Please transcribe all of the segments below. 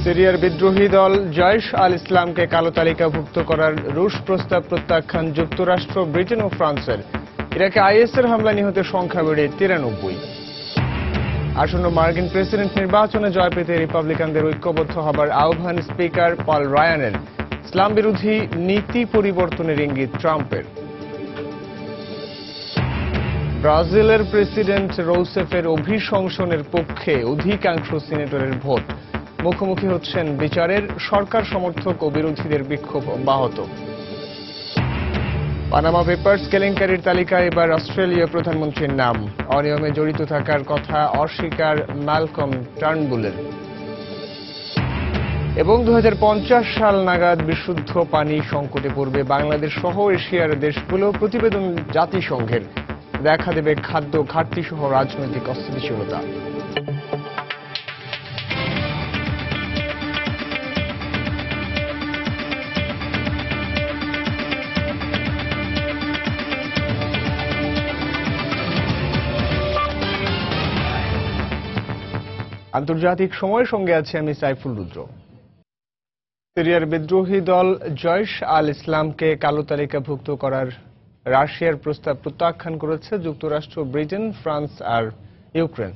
সিরিয়ার বিদ্রোহী দল জয়শ আল ইসলামকে কালো তালিকাভুক্ত করার রুশ প্রস্তাব প্রত্যাখ্যান যুক্তরাষ্ট্র, ব্রিটেন ও ফ্রান্সের। ইরাকে আইএসের হামলা নিহতের সংখ্যা বেড়ে 93। আসন্ন মার্কিন প্রেসিডেন্ট নির্বাচনে জয় পেতে রিপাবলিকানদের ঐক্যবদ্ধ হবার আহ্বান স্পিকার পল রায়ানের। ইসলাম বিরোধী নীতি পরিবর্তনের ইঙ্গিত ট্রাম্পের। ব্রাজিলের প্রেসিডেন্ট রৌসেফের অভিশংসনের পক্ষে অধিকাংশ সিনেটরের ভোট। মুখোমুখি হচ্ছেন বিচারের, সরকার সমর্থক ও বিরোধীদের বিক্ষোভ অব্যাহত। পানামা পেপারস কেলেঙ্কারির তালিকায় এবার অস্ট্রেলীয় প্রধানমন্ত্রীর নাম। অনিয়মে জড়িত থাকার কথা অস্বীকার ম্যালকম টার্নবুলের। এবং 2050 সাল নাগাদ বিশুদ্ধ পানি সংকটে পড়বে বাংলাদেশ সহ এশিয়ার দেশগুলো। প্রতিবেদন জাতিসংঘের। দেখা দেবে খাদ্য ঘাটতি সহ রাজনৈতিক অস্থিতিশীলতা। আন্তর্জাতিক সময়ের সঙ্গে আছি আমি সাইফুল রুদ্র। সিরিয়ার বিদ্রোহী দল জয়শ আল ইসলামকে কালো তালিকাভুক্ত করার রাশিয়ার প্রস্তাব প্রত্যাখ্যান করেছে যুক্তরাষ্ট্র, ব্রিটেন, ফ্রান্স আর ইউক্রেন।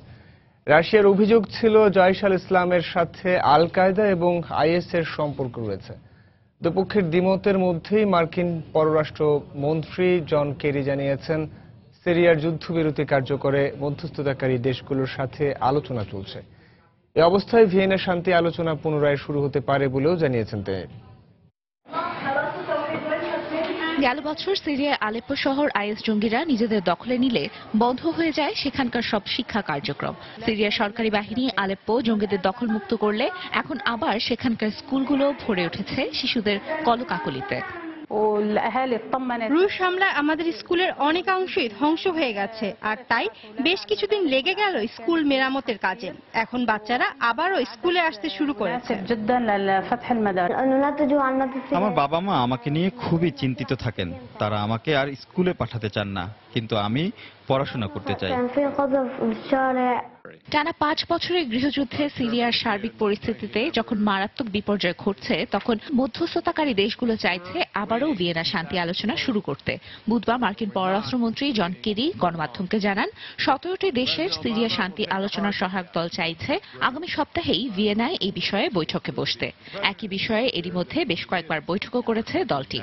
রাশিয়ার অভিযোগ ছিল জয়শ আল ইসলামের সাথে আল কায়দা এবং আইএসের সম্পর্ক রয়েছে। দুপক্ষের দ্বিমতের মধ্যেই মার্কিন পররাষ্ট্র মন্ত্রী জন কেরি জানিয়েছেন, সিরিয়ার যুদ্ধবিরতি কার্যকরে মধ্যস্থতাকারী দেশগুলোর সাথে আলোচনা চলছে। এ অবস্থায় ভিয়েনা শান্তি আলোচনা পুনরায় শুরু হতে পারে বলেও জানিয়েছেন তিনি। গেল বছর সিরিয়ার আলেপ্পো শহর আইএস জঙ্গিরা নিজেদের দখলে নিলে বন্ধ হয়ে যায় সেখানকার সব শিক্ষা কার্যক্রম। সিরিয়ার সরকারি বাহিনী আলেপ্পো জঙ্গিদের দখলমুক্ত করলে এখন আবার সেখানকার স্কুলগুলো ভরে উঠেছে শিশুদের কলকাকলিতে। রুশ হামলায় আমাদের স্কুলের অনেকাংশই ধ্বংস হয়ে গেছে, আর তাই বেশ কিছুদিন লেগে গেল স্কুল মেরামতের কাজে। এখন বাচ্চারা আবারও স্কুলে আসতে শুরু করেছে। আমার বাবা মা আমাকে নিয়ে খুবই চিন্তিত থাকেন। তারা আমাকে আর স্কুলে পাঠাতে চান না, কিন্তু আমি পড়াশোনা করতে চাই। টানা 5 বছরের গৃহযুদ্ধে সিরিয়ার সার্বিক পরিস্থিতিতে যখন মারাত্মক বিপর্যয় ঘটছে, তখন মধ্যস্থতাকারী দেশগুলো চাইছে আবারও ভিয়েনা শান্তি আলোচনা শুরু করতে। বুধবার মার্কিন পররাষ্ট্রমন্ত্রী জন কেরি গণমাধ্যমকে জানান, 17টি দেশের সিরিয়া শান্তি আলোচনার সহায়ক দল চাইছে আগামী সপ্তাহেই ভিয়েনায় এই বিষয়ে বৈঠকে বসতে। একই বিষয়ে এরই মধ্যে বেশ কয়েকবার বৈঠকও করেছে দলটি।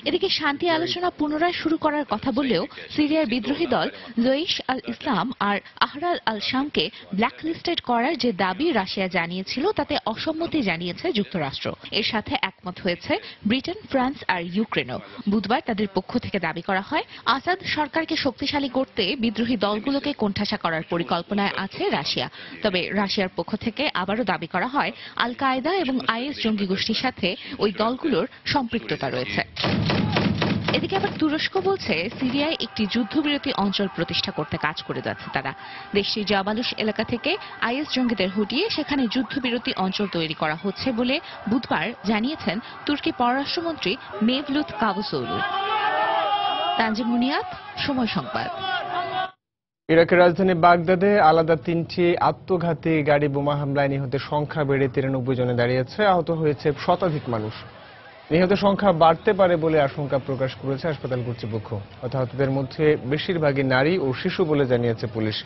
এদিকে শান্তি আলোচনা পুনরায় শুরু করার কথা বললেও সিরিয়ার বিদ্রোহী দল জয়শ আল ইসলাম আর আহরার আল শামকে ব্ল্যাকলিস্টেড করার যে দাবি রাশিয়া জানিয়েছিল, তাতে অসম্মতি জানিয়েছে যুক্তরাষ্ট্র। এর সাথে একমত হয়েছে ব্রিটেন, ফ্রান্স আর ইউক্রেনও। বুধবার তাদের পক্ষ থেকে দাবি করা হয়, আসাদ সরকারকে শক্তিশালী করতে বিদ্রোহী দলগুলোকে কোণঠাসা করার পরিকল্পনায় আছে রাশিয়া। তবে রাশিয়ার পক্ষ থেকে আবারও দাবি করা হয়, আল কায়দা এবং আইএস জঙ্গি গোষ্ঠীর সাথে ওই দলগুলোর সম্পৃক্ততা রয়েছে। এদিকে আবার তুরস্ক বলছে, সিরিয়ায় একটি যুদ্ধবিরতি অঞ্চল প্রতিষ্ঠা করতে কাজ করে যাচ্ছে তারা। দেশটির জাবালুস এলাকা থেকে আইএস জঙ্গিদের হটিয়ে সেখানে যুদ্ধবিরতি অঞ্চল তৈরি করা হচ্ছে বলে বুধবার জানিয়েছেন তুর্কি পররাষ্ট্রমন্ত্রী মেভলুত কাভুসোগলু। তানজিম মুনিয়াত, সময় সংবাদ। ইরাকের রাজধানী বাগদাদে আলাদা 3টি আত্মঘাতী গাড়ি বোমা হামলায় নিহতের সংখ্যা বেড়ে 93 জনে দাঁড়িয়েছে। আহত হয়েছে শতাধিক মানুষ। নিহতের সংখ্যা বাড়তে পারে বলে আশঙ্কা প্রকাশ করেছে হাসপাতাল কর্তৃপক্ষ। হতাহতদের মধ্যে বেশিরভাগই নারী ও শিশু বলে জানিয়েছে পুলিশ।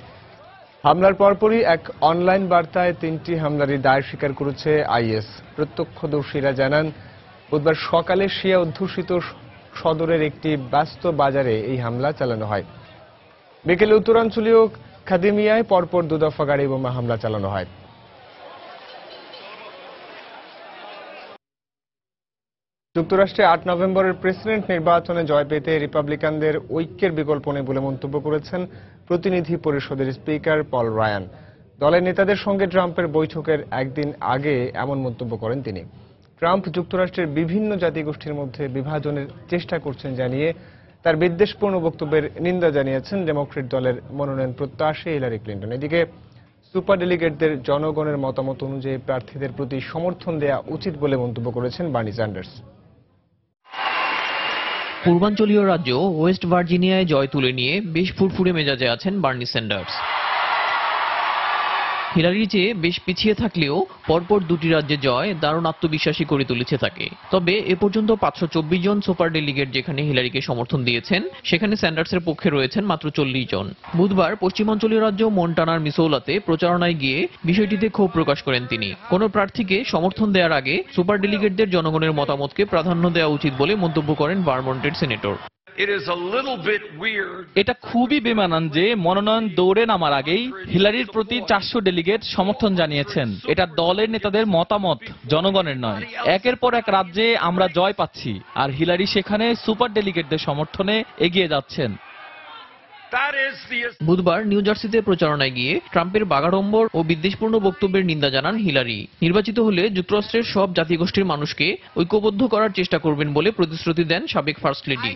হামলার পরপরই এক অনলাইন বার্তায় 3টি হামলারই দায় স্বীকার করেছে আইএস। প্রত্যক্ষদর্শীরা জানান, বুধবার সকালে শিয়া অধ্যুষিত সদরের একটি ব্যস্ত বাজারে এই হামলা চালানো হয়। বিকেলে উত্তরাঞ্চলীয় খাদিমিয়ায় পরপর 2 দফা গাড়ি বোমা হামলা চালানো হয়। যুক্তরাষ্ট্রে 8 নভেম্বরের প্রেসিডেন্ট নির্বাচনে জয় পেতে রিপাবলিকানদের ঐক্যের বিকল্প নেই বলে মন্তব্য করেছেন প্রতিনিধি পরিষদের স্পিকার পল রায়ান। দলের নেতাদের সঙ্গে ট্রাম্পের বৈঠকের একদিন আগে এমন মন্তব্য করেন তিনি। ট্রাম্প যুক্তরাষ্ট্রের বিভিন্ন জাতিগোষ্ঠীর মধ্যে বিভাজনের চেষ্টা করছেন জানিয়ে তার বিদ্বেষপূর্ণ বক্তব্যের নিন্দা জানিয়েছেন ডেমোক্রেট দলের মনোনয়ন প্রত্যাশী হিলারি ক্লিন্টন। এদিকে সুপার ডেলিগেটদের জনগণের মতামত অনুযায়ী প্রার্থীদের প্রতি সমর্থন দেওয়া উচিত বলে মন্তব্য করেছেন বার্নি স্যান্ডার্স। পূর্বাঞ্চলীয় রাজ্য ওয়েস্ট ভার্জিনিয়ায় জয় তুলে নিয়ে বেশ ফুরফুরে মেজাজে আছেন বার্নি স্যান্ডার্স। হিলারির চেয়ে বেশ পিছিয়ে থাকলেও পরপর দুটি রাজ্যে জয় দারুণ আত্মবিশ্বাসী করে তুলেছে তাকে। তবে এ পর্যন্ত 524 জন সুপার ডেলিগেট যেখানে হিলারিকে সমর্থন দিয়েছেন, সেখানে স্যান্ডার্সের পক্ষে রয়েছেন মাত্র 40 জন। বুধবার পশ্চিমাঞ্চলীয় রাজ্য মন্টানার মিসৌলাতে প্রচারণায় গিয়ে বিষয়টিতে ক্ষোভ প্রকাশ করেন তিনি। কোনো প্রার্থীকে সমর্থন দেওয়ার আগে সুপার ডেলিগেটদের জনগণের মতামতকে প্রাধান্য দেওয়া উচিত বলে মন্তব্য করেন ভারমন্টের সিনেটর। এটা খুবই বেমানান যে মনোনয়ন দৌড়ে নামার আগেই হিলারির প্রতি 400 ডেলিগেট সমর্থন জানিয়েছেন। এটা দলের নেতাদের মতামত, জনগণের নয়। একের পর এক রাজ্যে আমরা জয় পাচ্ছি, আর হিলারি সেখানে সুপার ডেলিগেটদের সমর্থনে এগিয়ে যাচ্ছেন। বুধবার নিউ জার্সিতে প্রচারণায় গিয়ে ট্রাম্পের বাগাড়ম্বর ও বিদ্বেষপূর্ণ বক্তব্যের নিন্দা জানান হিলারি। নির্বাচিত হলে যুক্তরাষ্ট্রের সব জাতিগোষ্ঠীর মানুষকে ঐক্যবদ্ধ করার চেষ্টা করবেন বলে প্রতিশ্রুতি দেন সাবেক ফার্স্ট লেডি।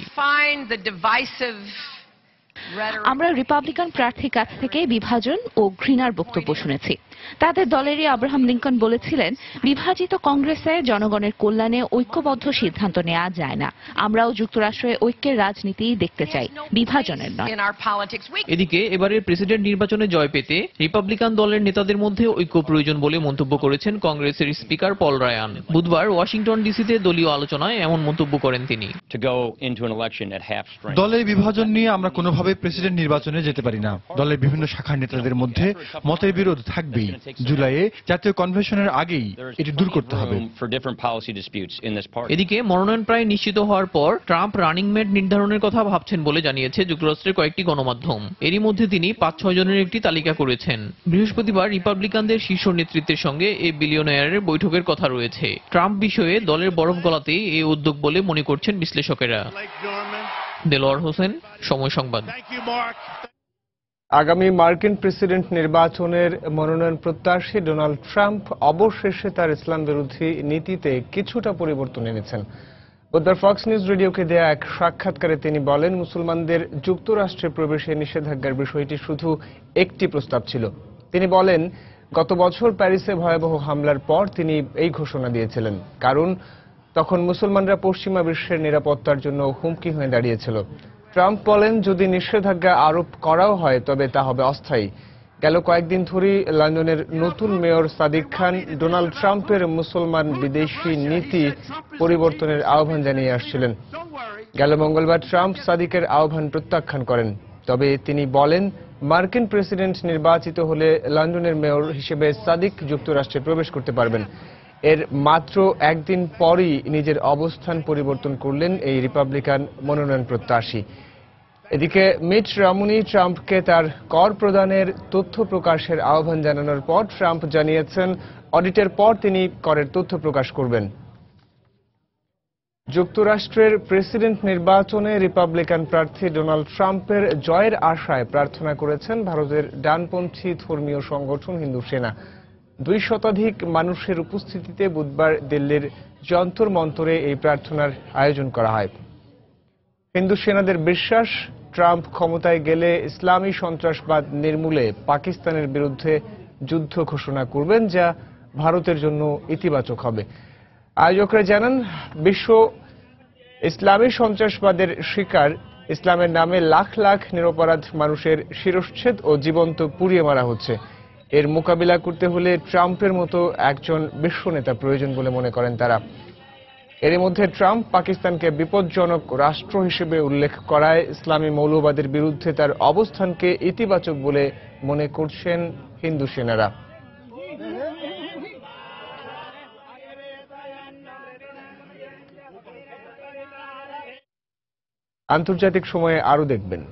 আমরা রিপাবলিকান প্রার্থীর কাছ থেকে বিভাজন ও ঘৃণার বক্তব্য শুনেছি। তাদের দলেরই আব্রাহাম লিঙ্কন বলেছিলেন, বিভাজিত কংগ্রেসে জনগণের কল্যাণে ঐক্যবদ্ধ সিদ্ধান্ত নেওয়া যায় না। আমরাও যুক্তরাষ্ট্রে ঐক্যের রাজনীতি দেখতে চাই, বিভাজনের নয়। এদিকে এবারের প্রেসিডেন্ট নির্বাচনে জয় পেতে রিপাবলিকান দলের নেতাদের মধ্যে ঐক্য প্রয়োজন বলে মন্তব্য করেছেন কংগ্রেসের স্পিকার পল রায়ান। বুধবার ওয়াশিংটন ডিসিতে দলীয় আলোচনায় এমন মন্তব্য করেন তিনি। দলের বিভাজন নিয়ে আমরা কোনোভাবে প্রেসিডেন্ট নির্বাচনে যেতে পারি না। দলের বিভিন্ন শাখার নেতাদের মধ্যে মতের বিরোধ থাকবেই। জুলাইয়ে জাতীয় কনভেনশনের আগেই এটি দূর করতে হবে। এদিকে মনোনয়ন প্রায় নিশ্চিত হওয়ার পর ট্রাম্প রানিং মেট নির্ধারণের কথা ভাবছেন বলে জানিয়েছে যুক্তরাষ্ট্রের কয়েকটি গণমাধ্যম। এরই মধ্যে তিনি 5-6 জনের একটি তালিকা করেছেন। বৃহস্পতিবার রিপাবলিকানদের শীর্ষ নেতৃত্বের সঙ্গে এই বিলিয়নিয়ারের বৈঠকের কথা রয়েছে। ট্রাম্প বিষয়ে দলের বরফ গলাতেই এই উদ্যোগ বলে মনে করছেন বিশ্লেষকেরা। দেলোয়ার হোসেন, সময় সংবাদ। আগামী মার্কিন প্রেসিডেন্ট নির্বাচনের মনোনয়ন প্রত্যাশী ডোনাল্ড ট্রাম্প অবশেষে তার ইসলাম বিরোধী নীতিতে কিছুটা পরিবর্তন এনেছেন। বুধবার ফক্স নিউজ রেডিওকে দেয়া এক সাক্ষাৎকারে তিনি বলেন, মুসলমানদের যুক্তরাষ্ট্রে প্রবেশে নিষেধাজ্ঞার বিষয়টি শুধু একটি প্রস্তাব ছিল। তিনি বলেন, গত বছর প্যারিসে ভয়াবহ হামলার পর তিনি এই ঘোষণা দিয়েছিলেন, কারণ তখন মুসলমানরা পশ্চিমা বিশ্বের নিরাপত্তার জন্য হুমকি হয়ে দাঁড়িয়েছিল। ট্রাম্প বলেন, যদি নিষেধাজ্ঞা আরোপ করাও হয় তবে তা হবে অস্থায়ী। গেল কয়েকদিন ধরেই লন্ডনের নতুন মেয়র সাদিক খান ডোনাল্ড ট্রাম্পের মুসলমান বিদেশি নীতি পরিবর্তনের আহ্বান জানিয়ে আসছিলেন। গেল মঙ্গলবার ট্রাম্প সাদিকের আহ্বান প্রত্যাখ্যান করেন। তবে তিনি বলেন, মার্কিন প্রেসিডেন্ট নির্বাচিত হলে লন্ডনের মেয়র হিসেবে সাদিক যুক্তরাষ্ট্রে প্রবেশ করতে পারবেন। এর মাত্র একদিন পরই নিজের অবস্থান পরিবর্তন করলেন এই রিপাবলিকান মনোনয়ন প্রত্যাশী। এদিকে মিট রমনি ট্রাম্পকে তার কর প্রদানের তথ্য প্রকাশের আহ্বান জানানোর পর ট্রাম্প জানিয়েছেন, অডিটের পর তিনি করের তথ্য প্রকাশ করবেন। যুক্তরাষ্ট্রের প্রেসিডেন্ট নির্বাচনে রিপাবলিকান প্রার্থী ডোনাল্ড ট্রাম্পের জয়ের আশায় প্রার্থনা করেছেন ভারতের ডানপন্থী ধর্মীয় সংগঠন হিন্দু সেনা। 2 শতাধিক মানুষের উপস্থিতিতে বুধবার দিল্লির যন্তর মন্তরে এই প্রার্থনার আয়োজন করা হয়। হিন্দু সেনাদের বিশ্বাস, ট্রাম্প ক্ষমতায় গেলে ইসলামী সন্ত্রাসবাদ নির্মূলে পাকিস্তানের বিরুদ্ধে যুদ্ধ ঘোষণা করবেন, যা ভারতের জন্য ইতিবাচক হবে। আয়োজকরা জানান, বিশ্ব ইসলামী সন্ত্রাসবাদের শিকার, ইসলামের নামে লাখ লাখ নিরপরাধ মানুষের শিরশ্ছেদ ও জীবন্ত পুড়িয়ে মারা হচ্ছে। এর মোকাবিলা করতে হলে ট্রাম্পের মতো একজন বিশ্ব নেতা প্রয়োজন বলে মনে করেন তারা। এর মধ্যে ট্রাম্প পাকিস্তানকে বিপজ্জনক রাষ্ট্র হিসেবে উল্লেখ করায় ইসলামী মৌলবাদের বিরুদ্ধে তার অবস্থানকে ইতিবাচক বলে মনে করছেন হিন্দু সেনারা। আন্তর্জাতিক সময়ে আরো দেখবেন,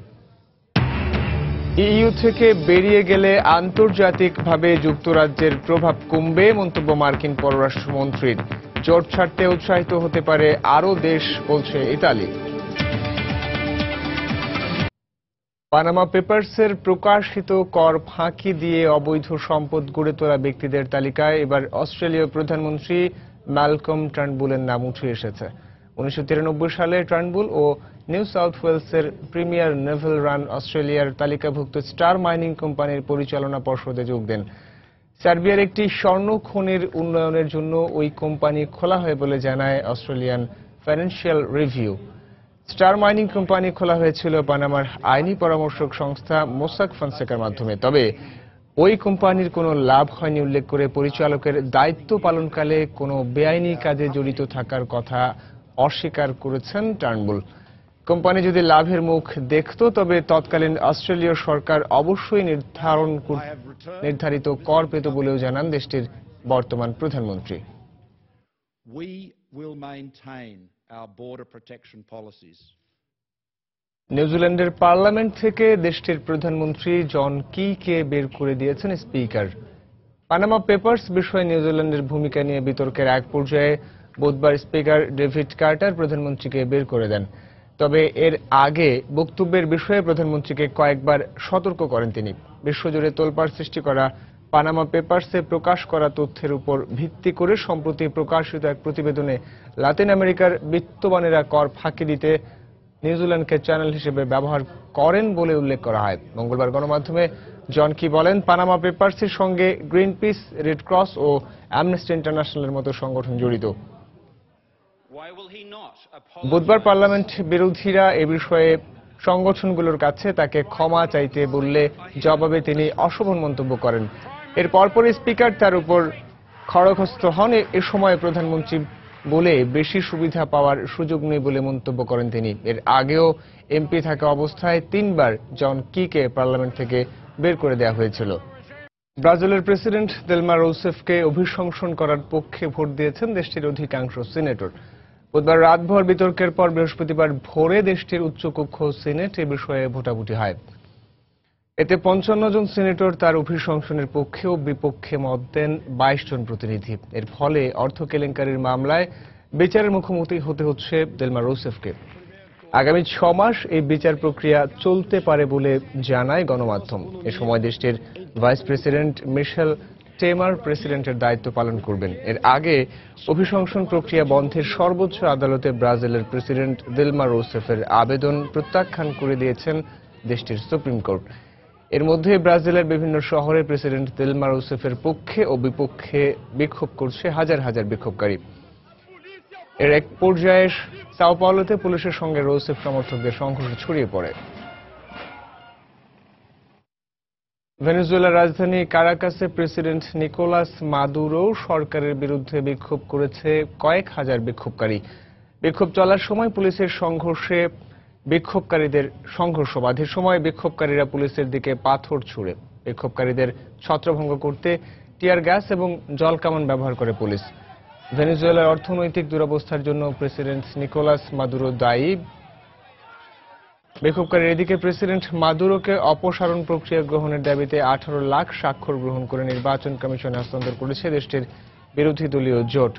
ইইউ থেকে বেরিয়ে গেলে আন্তর্জাতিকভাবে যুক্তরাজ্যের প্রভাব কমবে, মন্তব্য মার্কিন পররাষ্ট্রমন্ত্রীর। জোট ছাড়তে উৎসাহিত হতে পারে আরও দেশ, বলছে ইতালি। পানামা পেপারসের প্রকাশিত কর ফাঁকি দিয়ে অবৈধ সম্পদ গড়ে তোলা ব্যক্তিদের তালিকায় এবার অস্ট্রেলীয় প্রধানমন্ত্রী ম্যালকম টার্নবুলের নাম উঠে এসেছে। 1993 সালে টার্নবুল ও নিউ সাউথ ওয়েলসের প্রিমিয়ার নেভেল রান অস্ট্রেলিয়ার তালিকাভুক্ত স্টার মাইনিং কোম্পানির পরিচালনা পর্ষদে যোগ দেন। সার্বিয়ার একটি স্বর্ণ খনির উন্নয়নের জন্য ওই কোম্পানি খোলা হয় বলে জানায় Australian financial review. Star mining company খোলা হয়েছিল পানামার আইনি পরামর্শক সংস্থা মোসাক ফনসেকার মাধ্যমে। তবে ওই কোম্পানির কোনো লাভ হয়নি উল্লেখ করে পরিচালকের দায়িত্ব পালনকালে কোনো বেআইনি কাজে জড়িত থাকার কথা অস্বীকার করেছেন টার্নবুল। কোম্পানি যদি লাভের মুখ দেখত তবে তৎকালীন অস্ট্রেলীয় সরকার অবশ্যই নির্ধারিত কর পেত বলেও জানান দেশটির বর্তমান প্রধানমন্ত্রী। We will maintain our border protection policies. নিউজিল্যান্ডের পার্লামেন্ট থেকে দেশটির প্রধানমন্ত্রী জন কিকে বের করে দিয়েছেন স্পিকার। পানামা পেপারস বিষয়ে নিউজিল্যান্ডের ভূমিকা নিয়ে বিতর্কের এক পর্যায়ে বুধবার স্পিকার ডেভিড কার্টার প্রধানমন্ত্রীকে বের করে দেন। তবে এর আগে বক্তব্যের বিষয়ে প্রধানমন্ত্রীকে কয়েকবার সতর্ক করেন তিনি। বিশ্বজুড়ে তোলপাড় সৃষ্টি করা পানামা পেপারসে প্রকাশ করা তথ্যের উপর ভিত্তি করে সম্প্রতি প্রকাশিত এক প্রতিবেদনে লাতিন আমেরিকার বিত্তবানেরা কর ফাঁকি দিতে নিউজিল্যান্ডকে চ্যানেল হিসেবে ব্যবহার করেন বলে উল্লেখ করা হয়। মঙ্গলবার গণমাধ্যমে জন কি বলেন, পানামা পেপারসের সঙ্গে গ্রিনপিস, রেড ক্রস ও অ্যামনেস্টি ইন্টারন্যাশনালের মতো সংগঠন জড়িত। বুধবার পার্লামেন্ট বিরোধীরা এ বিষয়ে সংগঠনগুলোর কাছে তাকে ক্ষমা চাইতে বললে জবাবে তিনি অশোভন মন্তব্য করেন। এর পরপরই স্পিকার তার উপর খড়গহস্ত হন। এ সময় প্রধানমন্ত্রী বলে বেশি সুবিধা পাওয়ার সুযোগ নেই বলে মন্তব্য করেন তিনি। এর আগেও এমপি থাকা অবস্থায় 3 বার জন কিকে পার্লামেন্ট থেকে বের করে দেওয়া হয়েছিল। ব্রাজিলের প্রেসিডেন্ট দিলমা রুসেফকে অভিশংসন করার পক্ষে ভোট দিয়েছেন দেশটির অধিকাংশ সিনেটর। বুধবার রাতভর বিতর্কের পর বৃহস্পতিবার ভোরে দেশটির উচ্চকক্ষ সিনেট এ বিষয়ে ভোটাভুটি হয়। এতে 55 জন সিনেটর তার অভিশংসনের পক্ষে ও বিপক্ষে মত দেন 22 জন প্রতিনিধি। এর ফলে অর্থ কেলেঙ্কারির মামলায় বিচারের মুখোমুখি হতে হচ্ছে দিলমা রুসেফকে। আগামী 6 মাস এই বিচার প্রক্রিয়া চলতে পারে বলে জানায় গণমাধ্যম। এ সময় দেশটির ভাইস প্রেসিডেন্ট মিশেল টেমার প্রেসিডেন্টের দায়িত্ব পালন করবেন। এর আগে অভিশংসন প্রক্রিয়া বন্ধের সর্বোচ্চ আদালতে ব্রাজিলের প্রেসিডেন্ট দিলমা রুসেফের আবেদন প্রত্যাখ্যান করে দিয়েছেন দেশটির সুপ্রিম কোর্ট। এর মধ্যে ব্রাজিলের বিভিন্ন শহরে প্রেসিডেন্ট দিলমা রুসেফের পক্ষে ও বিপক্ষে বিক্ষোভ করছে হাজার হাজার বিক্ষোভকারী। এর এক পর্যায়ে সাও পাওলোতে পুলিশের সঙ্গে রুসেফ সমর্থকদের সংঘর্ষ ছড়িয়ে পড়ে। ভেনেজুয়েলার রাজধানী কারাকাসে প্রেসিডেন্ট নিকোলাস মাদুরো সরকারের বিরুদ্ধে বিক্ষোভ করেছে কয়েক হাজার বিক্ষোভকারী। বিক্ষোভ চলার সময় পুলিশের সংঘর্ষে বিক্ষোভকারীদের সংঘর্ষ বাধে। সময় বিক্ষোভকারীরা পুলিশের দিকে পাথর ছুড়ে। বিক্ষোভকারীদের ছত্রভঙ্গ করতে টিয়ার গ্যাস এবং জলকামান ব্যবহার করে পুলিশ। ভেনেজুয়েলার অর্থনৈতিক দুরবস্থার জন্য প্রেসিডেন্ট নিকোলাস মাদুরো দায়ী। বিক্ষোভকারীর এদিকে প্রেসিডেন্ট মাদুরোকে অপসারণ প্রক্রিয়া গ্রহণের দাবিতে 18 লাখ স্বাক্ষর গ্রহণ করে নির্বাচন কমিশনে হস্তান্তর করেছে দেশটির বিরোধী দলীয় জোট।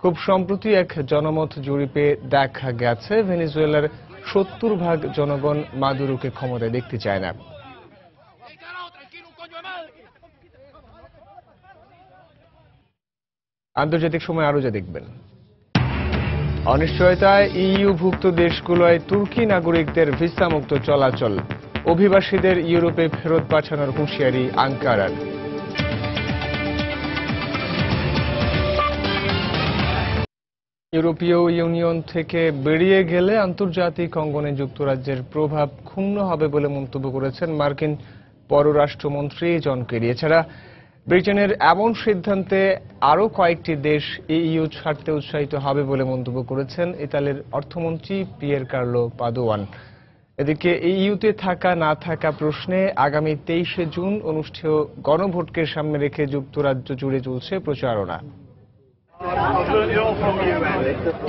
খুব সম্প্রতি এক জনমত জরিপে দেখা গেছে ভেনেজুয়েলার 70% জনগণ মাদুরোকে ক্ষমতায় দেখতে চায় না। আন্তর্জাতিক সময় আরো যা দেখবেন। অনিশ্চয়তায় ইইউভুক্ত দেশগুলোয় তুর্কি নাগরিকদের ভিসামুক্ত চলাচল, অভিবাসীদের ইউরোপে ফেরত পাঠানোর হুঁশিয়ারি আঙ্কারার। ইউরোপীয় ইউনিয়ন থেকে বেরিয়ে গেলে আন্তর্জাতিক অঙ্গনে যুক্তরাজ্যের প্রভাব ক্ষুণ্ণ হবে বলে মন্তব্য করেছেন মার্কিন পররাষ্ট্রমন্ত্রী জন কেরি। এছাড়া ব্রিটেনের এমন সিদ্ধান্তে আরও কয়েকটি দেশ ইইউ ছাড়তে উৎসাহিত হবে বলে মন্তব্য করেছেন ইতালির অর্থমন্ত্রী পিয়ের কার্লো পাদোয়ান। এদিকে ইইউতে থাকা না থাকা প্রশ্নে আগামী 23শে জুন অনুষ্ঠেয় গণভোটকে সামনে রেখে যুক্তরাজ্য জুড়ে চলছে প্রচারণা।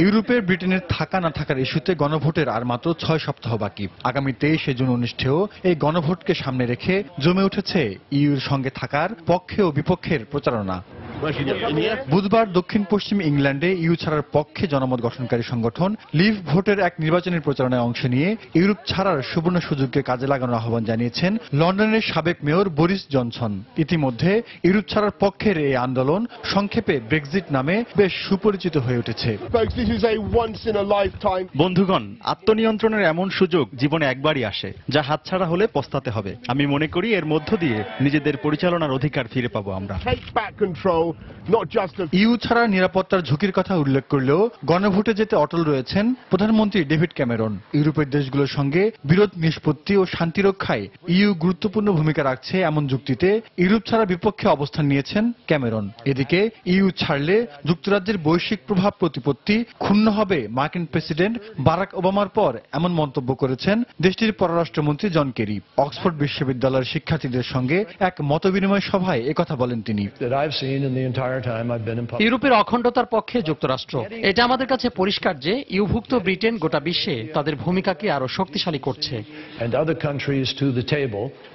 ইউরোপের ব্রিটেনের থাকা না থাকার ইস্যুতে গণভোটের আর মাত্র 6 সপ্তাহ বাকি। আগামী 23শে জুন অনুষ্ঠেয় এই গণভোটকে সামনে রেখে জমে উঠেছে ইইউর সঙ্গে থাকার পক্ষে ও বিপক্ষের প্রচারণা। বুধবার দক্ষিণ পশ্চিম ইংল্যান্ডে ইইউ ছাড়ার পক্ষে জনমত গঠনকারী সংগঠন লিভ ভোটের এক নির্বাচনী প্রচারণায় অংশ নিয়ে ইউরোপ ছাড়ার সুবর্ণ সুযোগকে কাজে লাগানোর আহ্বান জানিয়েছেন লন্ডনের সাবেক মেয়র বরিস জনসন। ইতিমধ্যে ইউরোপ ছাড়ার পক্ষের এই আন্দোলন সংক্ষেপে ব্রেক্সিট নামে বেশ সুপরিচিত হয়ে উঠেছে। বন্ধুগণ, আত্মনিয়ন্ত্রণের এমন সুযোগ জীবনে একবারই আসে, যা হাতছাড়া হলে পস্তাতে হবে। আমি মনে করি এর মধ্য দিয়ে নিজেদের পরিচালনার অধিকার ফিরে পাবো আমরা। not just of ইইউ ছাড়া নিরাপত্তার ঝুঁকির কথা উল্লেখ করলেও গণভোটে যেতে অটল রয়েছেন প্রধানমন্ত্রী ডেভিড ক্যামেরন। ইউরোপের দেশগুলোর সঙ্গে বিরোধ নিষ্পত্তি ও শান্তি রক্ষায় ইইউ গুরুত্বপূর্ণ ভূমিকা রাখছে এমন যুক্তিতে ইউরোপ ছাড়া বিপক্ষে অবস্থান নিয়েছেন ক্যামেরন। এদিকে ইইউ ছাড়লে যুক্তরাজ্যের বৈশ্বিক প্রভাব প্রতিপত্তি ক্ষুণ্ণ হবে মার্কিন প্রেসিডেন্ট বারাক ওবামার পর এমন মন্তব্য করেছেন দেশটির পররাষ্ট্রমন্ত্রী জন কেরি। অক্সফোর্ড বিশ্ববিদ্যালয়ের শিক্ষার্থীদের সঙ্গে এক মতবিনিময় সভায় একথা বলেন তিনি। ইউরোপের অখণ্ডতার পক্ষে যুক্তরাষ্ট্র, এটা আমাদের কাছে পরিষ্কার যে ইউভুক্ত ব্রিটেন গোটা বিশ্বে তাদের ভূমিকাকে আরো শক্তিশালী করছে।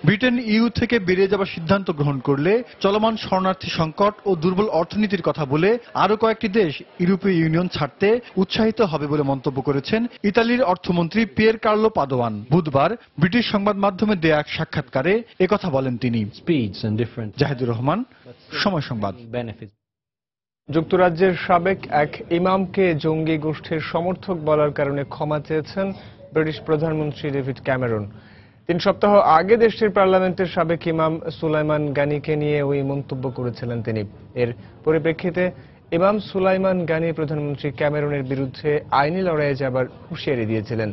ব্রিটেন ইইউ থেকে বেরিয়ে যাওয়ার সিদ্ধান্ত গ্রহণ করলে চলমান শরণার্থী সংকট ও দুর্বল অর্থনীতির কথা বলে আরো কয়েকটি দেশ ইউরোপীয় ইউনিয়ন ছাড়তে উৎসাহিত হবে বলে মন্তব্য করেছেন ইতালির অর্থমন্ত্রী পিয়ের কার্লো পাদোয়ান। বুধবার ব্রিটিশ সংবাদ মাধ্যমে দেয়া এক সাক্ষাৎকারে একথা বলেন তিনি। জাহিদুর রহমান, সময় সংবাদ। যুক্তরাজ্যের সাবেক এক ইমামকে জঙ্গি গোষ্ঠীর সমর্থক বলার কারণে ক্ষমা চেয়েছেন ব্রিটিশ প্রধানমন্ত্রী ডেভিড ক্যামেরন। 3 সপ্তাহ আগে দেশটির পার্লামেন্টের সাবেক ইমাম সুলাইমান গানিকে নিয়ে ওই মন্তব্য করেছিলেন তিনি। এর পরিপ্রেক্ষিতে ইমাম সুলাইমান গানি প্রধানমন্ত্রী ক্যামেরনের বিরুদ্ধে আইনি লড়াইয়ে যাবার হুঁশিয়ারি দিয়েছিলেন।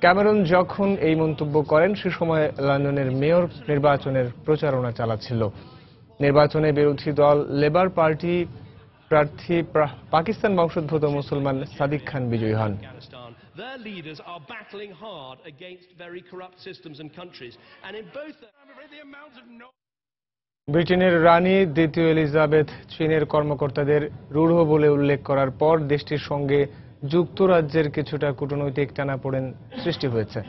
ক্যামেরন যখন এই মন্তব্য করেন সে সময় লন্ডনের মেয়র নির্বাচনের প্রচারণা চালাচ্ছিল। নির্বাচনে বিরোধী দল লেবার পার্টি প্রার্থী পাকিস্তান বংশোদ্ভূত মুসলমান সাদিক খান বিজয়ী হন। Their leaders are battling hard against very corrupt systems and countries, and in both ব্রিটেনের রানী দ্বিতীয় এলিজাবেথ চীনের কর্মকর্তাদের রূঢ় বলে উল্লেখ করার পর দেশটির সঙ্গে যুক্তরাজ্যের কিছুটা কূটনৈতিক টানাপোড়েন সৃষ্টি হয়েছে।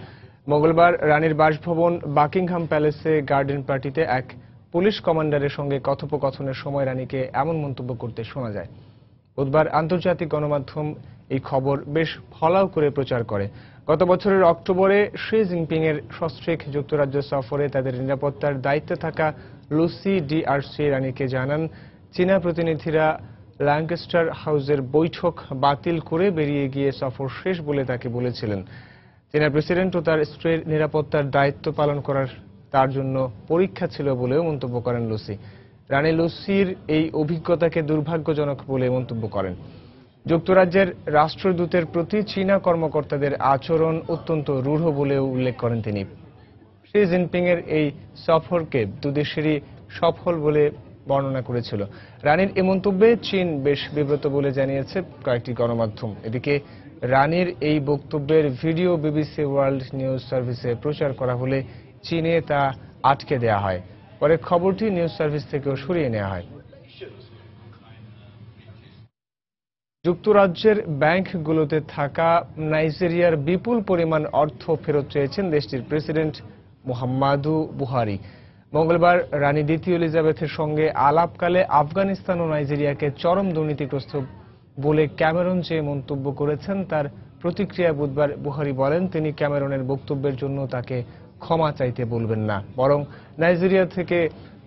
মঙ্গলবার রানীর বাসভবন বাকিংহাম প্যালেসে গার্ডেন পার্টিতে এক পুলিশ কমান্ডারের সঙ্গে কথোপকথনের সময় রানীকে এমন মন্তব্য করতে শোনা যায়। বুধবার আন্তর্জাতিক গণমাধ্যম এই খবর বেশ ফলাও করে প্রচার করে। গত বছরের অক্টোবরে শি জিনপিং এর সস্ত্রীক যুক্তরাজ্য সফরে তাদের নিরাপত্তার দায়িত্বে থাকা লুসি ডিআরসি রানীকে জানান চীনা প্রতিনিধিরা ল্যাঙ্কাস্টার হাউসের বৈঠক বাতিল করে বেরিয়ে গিয়ে সফর শেষ বলে তাকে বলেছিলেন। চীনা প্রেসিডেন্ট ও তার স্ত্রীর নিরাপত্তার দায়িত্ব পালন করার তার জন্য পরীক্ষা ছিল বলেও মন্তব্য করেন লুসি। রানী লুসির এই অভিজ্ঞতাকে দুর্ভাগ্যজনক বলে মন্তব্য করেন। যুক্তরাজ্যের রাষ্ট্রদূতের প্রতি চীনা কর্মকর্তাদের আচরণ অত্যন্ত রূঢ় বলেও উল্লেখ করেন তিনি। শি জিনপিং এর এই সফরকে দুদেশেরই সফল বলে বর্ণনা করেছিল। রানীর এই মন্তব্যে চীন বেশ বিব্রত বলে জানিয়েছে কয়েকটি গণমাধ্যম। এদিকে রানীর এই বক্তব্যের ভিডিও বিবিসি ওয়ার্ল্ড নিউজ সার্ভিসে প্রচার করা হলে চীনে তা আটকে দেয়া হয়। পরে খবরটি নিউজ সার্ভিস থেকেও সরিয়ে নেওয়া হয়। যুক্তরাজ্যের ব্যাংকগুলোতে থাকা নাইজেরিয়ার বিপুল পরিমাণ অর্থ ফেরত চেয়েছেন দেশটির প্রেসিডেন্ট মুহাম্মাদু বুহারি। মঙ্গলবার রানী দ্বিতীয় এলিজাবেথের সঙ্গে আলাপকালে আফগানিস্তান ও নাইজেরিয়াকে চরম দুর্নীতিগ্রস্ত বলে ক্যামেরন যে মন্তব্য করেছেন তার প্রতিক্রিয়া বুধবার বুহারি বলেন তিনি ক্যামেরনের বক্তব্যের জন্য তাকে ক্ষমা চাইতে বলবেন না, বরং নাইজেরিয়া থেকে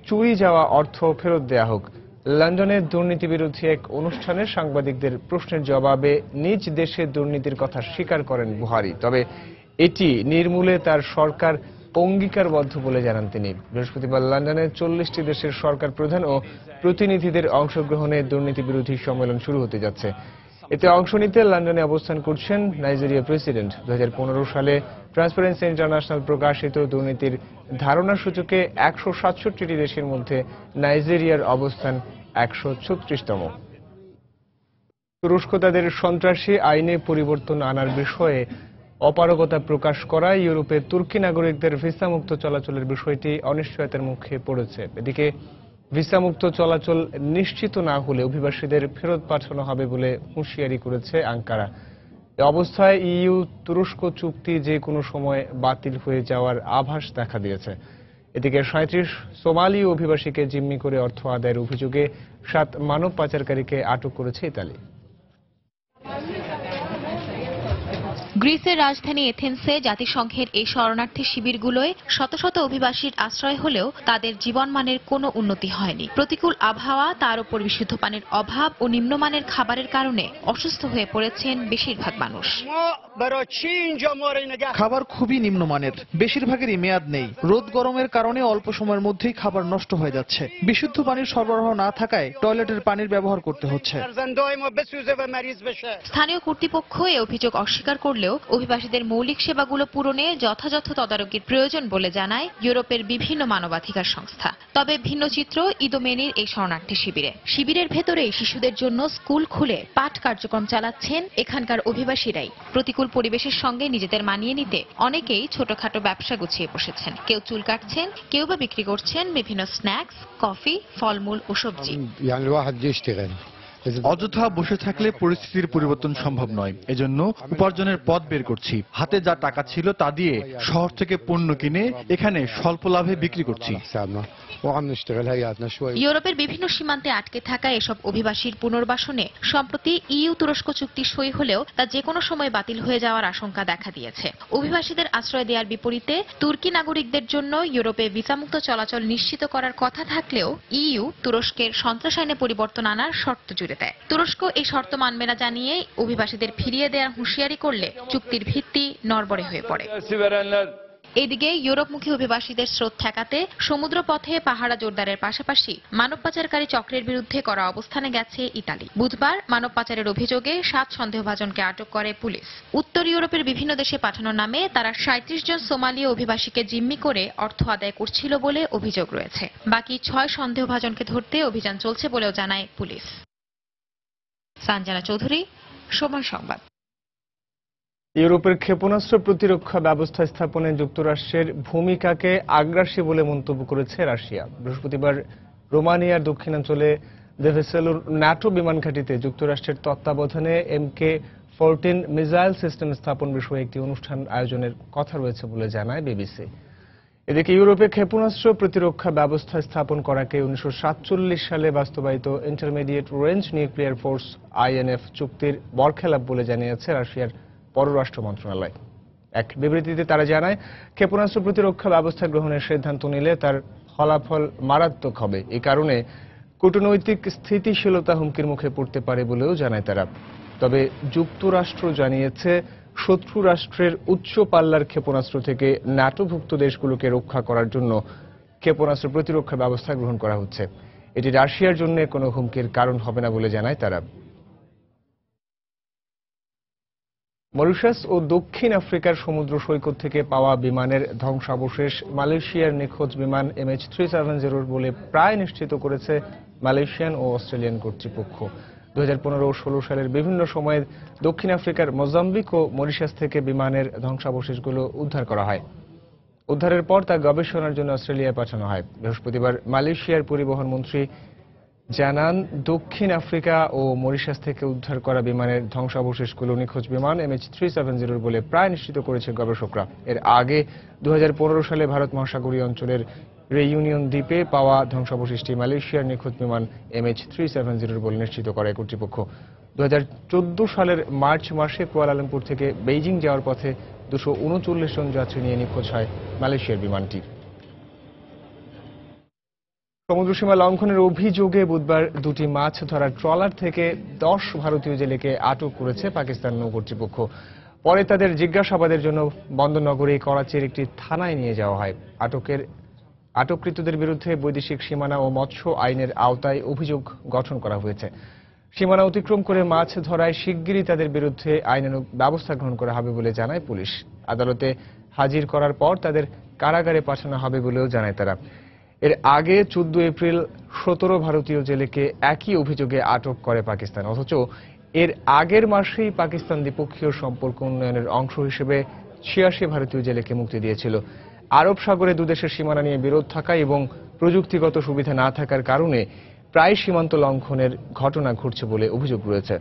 চুরি যাওয়া অর্থ ফেরত দেয়া হোক। লন্ডনের দুর্নীতি বিরোধী এক অনুষ্ঠানে সাংবাদিকদের প্রশ্নের জবাবে নিজ দেশে দুর্নীতির কথা স্বীকার করেন বুহারি। তবে এটি নির্মূলে তার সরকার অঙ্গীকারবদ্ধ বলে জানান তিনি। বৃহস্পতিবার লন্ডনে 40টি দেশের সরকার প্রধান ও প্রতিনিধিদের অংশগ্রহণে দুর্নীতি বিরোধী সম্মেলন শুরু হতে যাচ্ছে। এতে অংশ নিতে লন্ডনে অবস্থান করছেন নাইজেরিয়া প্রেসিডেন্ট। 2015 সালে ট্রান্সপারেন্সি ইন্টারন্যাশনাল প্রকাশিত দুর্নীতির ধারণা সূচকে 167টি দেশের মধ্যে নাইজেরিয়ার অবস্থান 136তম। তুরস্ক তাদের সন্ত্রাসী আইনে পরিবর্তন আনার বিষয়ে অপারগতা প্রকাশ করায় ইউরোপের তুর্কি নাগরিকদের ভিসামুক্ত চলাচলের বিষয়টি অনিশ্চয়তার মুখে পড়েছে। এদিকে ভিসামুক্ত চলাচল নিশ্চিত না হলে অভিবাসীদের ফেরত পাঠানো হবে বলে হুঁশিয়ারি করেছে আঙ্কারা। এ অবস্থায় ইইউ তুরস্ক চুক্তি যে কোনো সময় বাতিল হয়ে যাওয়ার আভাস দেখা দিয়েছে। এদিকে 37 সোমালি অভিবাসীকে জিম্মি করে অর্থ আদায়ের অভিযোগে 7 মানব পাচারকারীকে আটক করেছে ইতালি। গ্রিসের রাজধানী এথেন্সে জাতিসংঘের এই শরণার্থী শিবিরগুলোয় শত শত অভিবাসীর আশ্রয় হলেও তাদের জীবনমানের কোনো উন্নতি হয়নি। প্রতিকূল আবহাওয়া, তার উপর বিশুদ্ধ পানির অভাব ও নিম্নমানের খাবারের কারণে অসুস্থ হয়ে পড়েছেন বেশিরভাগ মানুষ। খাবার খুবই নিম্নমানের, বেশিরভাগেরই মেয়াদ নেই। রোদ গরমের কারণে অল্প সময়ের মধ্যেই খাবার নষ্ট হয়ে যাচ্ছে। বিশুদ্ধ পানির সরবরাহ না থাকায় টয়লেটের পানির ব্যবহার করতে হচ্ছে। স্থানীয় কর্তৃপক্ষ এ অভিযোগ অস্বীকার করলেও অভিবাসীদের মৌলিক সেবাগুলো পূরণে যথাযথ তদারকির প্রয়োজন বলে জানায় ইউরোপের বিভিন্ন মানবাধিকার সংস্থা। তবে ভিন্ন চিত্র ইদোমেনির এই শরণার্থী শিবিরে। শিবিরের ভেতরেই শিশুদের জন্য স্কুল খুলে পাঠ কার্যক্রম চালাচ্ছেন এখানকার অভিবাসীরাই। প্রতিকূল পরিবেশের সঙ্গে নিজেদের মানিয়ে নিতে অনেকেই ছোটখাটো ব্যবসা গুছিয়ে বসেছেন। কেউ চুল কাটছেন, কেউ বা বিক্রি করছেন বিভিন্ন স্ন্যাক্স, কফি, ফলমূল ও সবজি। অযথা বসে থাকলে পরিস্থিতির পরিবর্তন সম্ভব নয়। এজন্য উপার্জনের পথ বের করছি। হাতে যা টাকা ছিল তা দিয়ে শহর থেকে পণ্য কিনে এখানে স্বল্প লাভে বিক্রি করছি। ইউরোপের বিভিন্ন সীমান্তে আটকে থাকা এসব অভিবাসীর পুনর্বাসনে সম্প্রতি ইইউ তুরস্ক চুক্তি সই হলেও তা যে কোনো সময় বাতিল হয়ে যাওয়ার আশঙ্কা দেখা দিয়েছে। অভিবাসীদের আশ্রয় দেওয়ার বিপরীতে তুর্কি নাগরিকদের জন্য ইউরোপে ভিসামুক্ত চলাচল নিশ্চিত করার কথা থাকলেও ইইউ তুরস্কের সন্ত্রাস আইনে পরিবর্তন আনার শর্ত জুড়ে দেয়। তুরস্ক এই শর্ত মানবে না জানিয়ে অভিবাসীদের ফিরিয়ে দেওয়ার হুঁশিয়ারি করলে চুক্তির ভিত্তি নড়বড়ে হয়ে পড়ে। এদিকে ইউরোপমুখী অভিবাসীদের স্রোত ঠেকাতে সমুদ্রপথে পাহারা জোরদারের পাশাপাশি মানব পাচারকারী চক্রের বিরুদ্ধে করা অবস্থানে গেছে ইতালি। বুধবার মানব পাচারের অভিযোগে 7 সন্দেহভাজনকে আটক করে পুলিশ। উত্তর ইউরোপের বিভিন্ন দেশে পাঠানোর নামে তারা 37 জন সোমালীয় অভিবাসীকে জিম্মি করে অর্থ আদায় করছিল বলে অভিযোগ রয়েছে। বাকি 6 সন্দেহভাজনকে ধরতে অভিযান চলছে বলেও জানায় পুলিশ। সঞ্জনা চৌধুরী, সময় সংবাদ। ইউরোপের ক্ষেপণাস্ত্র প্রতিরক্ষা ব্যবস্থা স্থাপনে যুক্তরাষ্ট্রের ভূমিকাকে আগ্রাসী বলে মন্তব্য করেছে রাশিয়া। বৃহস্পতিবার রোমানিয়ার দক্ষিণাঞ্চলে দেভেসেলুর ন্যাটো বিমান ঘাঁটিতে যুক্তরাষ্ট্রের তত্ত্বাবধানে MK-14 মিসাইল সিস্টেম স্থাপন বিষয়ে একটি অনুষ্ঠান আয়োজনের কথা রয়েছে বলে জানায় বিবিসি। এদিকে ইউরোপে ক্ষেপণাস্ত্র প্রতিরক্ষা ব্যবস্থা স্থাপন করাকে 1947 সালে বাস্তবায়িত intermediate range nuclear force INF চুক্তির বরখেলাপ বলে জানিয়েছে রাশিয়ার পররাষ্ট্র মন্ত্রণালয়। এক বিবৃতিতে তারা জানায়, ক্ষেপণাস্ত্র প্রতিরক্ষা ব্যবস্থা গ্রহণের সিদ্ধান্ত নিলে তার ফলাফল মারাত্মক হবে। এই কারণে কূটনৈতিক স্থিতিশীলতা হুমকির মুখে পড়তে পারে বলেও জানায় তারা। তবে যুক্তরাষ্ট্র জানিয়েছে, শত্রু রাষ্ট্রের উচ্চ পাল্লার ক্ষেপণাস্ত্র থেকে ন্যাটোভুক্ত দেশগুলোকে রক্ষা করার জন্য ক্ষেপণাস্ত্র প্রতিরক্ষা ব্যবস্থা গ্রহণ করা হচ্ছে। এটি রাশিয়ার জন্য কোনো হুমকির কারণ হবে না বলে জানায় তারা। মরিশাস ও দক্ষিণ আফ্রিকার সমুদ্র সৈকত থেকে পাওয়া বিমানের ধ্বংসাবশেষ মালয়েশিয়ার নিখোঁজ বিমান MH370 বলে প্রায় নিশ্চিত করেছে মালয়েশিয়ান ও অস্ট্রেলিয়ান কর্তৃপক্ষ। 2015 ও 16 সালের বিভিন্ন সময়ে দক্ষিণ আফ্রিকার মোজাম্বিক ও মরিশাস থেকে বিমানের ধ্বংসাবশেষগুলো উদ্ধার করা হয়। উদ্ধারের পর তা গবেষণার জন্য অস্ট্রেলিয়ায় পাঠানো হয়। বৃহস্পতিবার মালয়েশিয়ার পরিবহন মন্ত্রী জানান, দক্ষিণ আফ্রিকা ও মরিশাস থেকে উদ্ধার করা বিমানের ধ্বংসাবশেষগুলো নিখোঁজ বিমান MH370 বলে প্রায় নিশ্চিত করেছে গবেষকরা। এর আগে 2015 সালে ভারত মহাসাগরীয় অঞ্চলের রেইউনিয়ন দ্বীপে পাওয়া ধ্বংসাবশেষটি মালয়েশিয়ার নিখোঁজ বিমান MH370 বলে নিশ্চিত করে কর্তৃপক্ষ। 2014 সালের মার্চ মাসে কুয়ালালামপুর থেকে বেইজিং যাওয়ার পথে 239 জন যাত্রী নিয়ে নিখোঁজ হয় মালয়েশিয়ার বিমানটি। সমুদ্রসীমা লঙ্ঘনের অভিযোগে বুধবার দুটি মাছ ধরার ট্রলার থেকে 10 ভারতীয় জেলেকে আটক করেছে পাকিস্তান নৌ কর্তৃপক্ষ। পরে তাদের জিজ্ঞাসাবাদের জন্য বন্দরনগরী করাচির একটি থানায় নিয়ে যাওয়া হয়। আটককৃতদের বিরুদ্ধে বৈদেশিক সীমানা ও মৎস্য আইনের আওতায় অভিযোগ গঠন করা হয়েছে। সীমানা অতিক্রম করে মাছ ধরায় শিগগিরই তাদের বিরুদ্ধে আইনানুগ ব্যবস্থা গ্রহণ করা হবে বলে জানায় পুলিশ। আদালতে হাজির করার পর তাদের কারাগারে পাঠানো হবে বলেও জানায় তারা। এর আগে 14 এপ্রিল 17 ভারতীয় জেলেকে একই অভিযোগে আটক করে পাকিস্তান। অথচ এর আগের মাসেই পাকিস্তান দ্বিপক্ষীয় সম্পর্ক উন্নয়নের অংশ হিসেবে 86 ভারতীয় জেলেকে মুক্তি দিয়েছিল। আরব সাগরে দুদেশের সীমানা নিয়ে বিরোধ থাকা এবং প্রযুক্তিগত সুবিধা না থাকার কারণে প্রায় সীমান্ত লঙ্ঘনের ঘটনা ঘটছে বলে অভিযোগ রয়েছে।